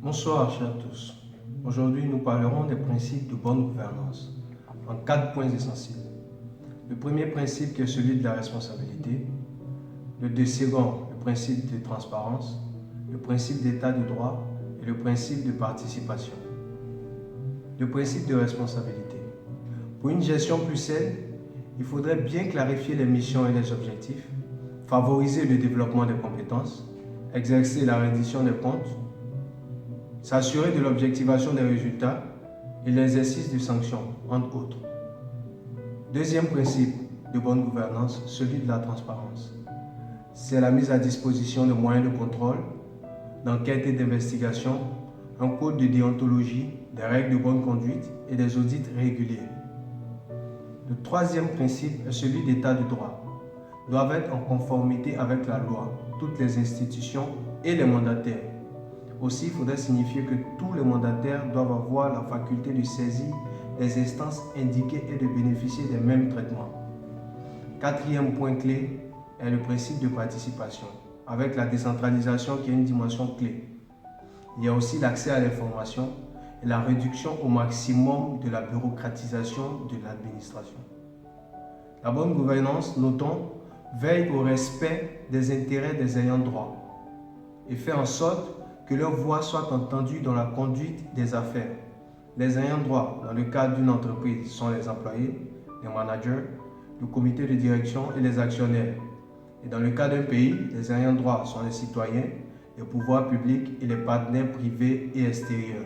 Bonsoir chers tous. Aujourd'hui nous parlerons des principes de bonne gouvernance en 4 points essentiels. Le premier principe qui est celui de la responsabilité, le second, le principe de transparence, le principe d'état de droit et le principe de participation. Le principe de responsabilité. Pour une gestion plus saine, il faudrait bien clarifier les missions et les objectifs, favoriser le développement des compétences, exercer la reddition des comptes, s'assurer de l'objectivation des résultats et l'exercice de sanctions, entre autres. Deuxième principe de bonne gouvernance, celui de la transparence. C'est la mise à disposition de moyens de contrôle, d'enquête et d'investigation, un code de déontologie, des règles de bonne conduite et des audits réguliers. Le troisième principe est celui d'état de droit. Doivent être en conformité avec la loi, toutes les institutions et les mandataires. Aussi, il faudrait signifier que tous les mandataires doivent avoir la faculté de saisir les instances indiquées et de bénéficier des mêmes traitements. Quatrième point clé est le principe de participation, avec la décentralisation qui est une dimension clé. Il y a aussi l'accès à l'information et la réduction au maximum de la bureaucratisation de l'administration. La bonne gouvernance, notons, veille au respect des intérêts des ayants droit et fait en sorte que leur voix soit entendue dans la conduite des affaires. Les ayants droit, dans le cadre d'une entreprise, sont les employés, les managers, le comité de direction et les actionnaires. Et dans le cas d'un pays, les ayants droit sont les citoyens, les pouvoirs publics et les partenaires privés et extérieurs.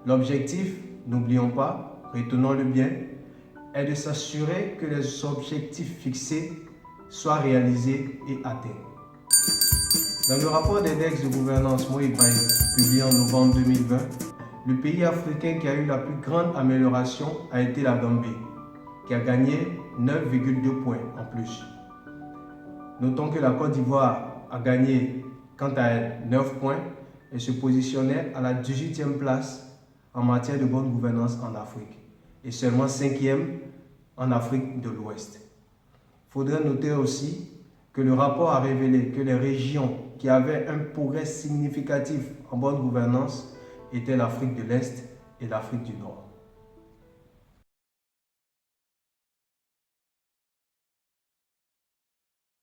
L'objectif, n'oublions pas, retenons-le bien, est de s'assurer que les objectifs fixés soient réalisés et atteints. Dans le rapport d'index de gouvernance Mo Ibrahim, publié en novembre 2020, le pays africain qui a eu la plus grande amélioration a été la Gambie, qui a gagné 9,2 points en plus. Notons que la Côte d'Ivoire a gagné, quant à elle, 9 points et se positionnait à la 18e place en matière de bonne gouvernance en Afrique et seulement 5e en Afrique de l'Ouest. Il faudrait noter aussi que le rapport a révélé que les régions qui avaient un progrès significatif en bonne gouvernance étaient l'Afrique de l'Est et l'Afrique du Nord.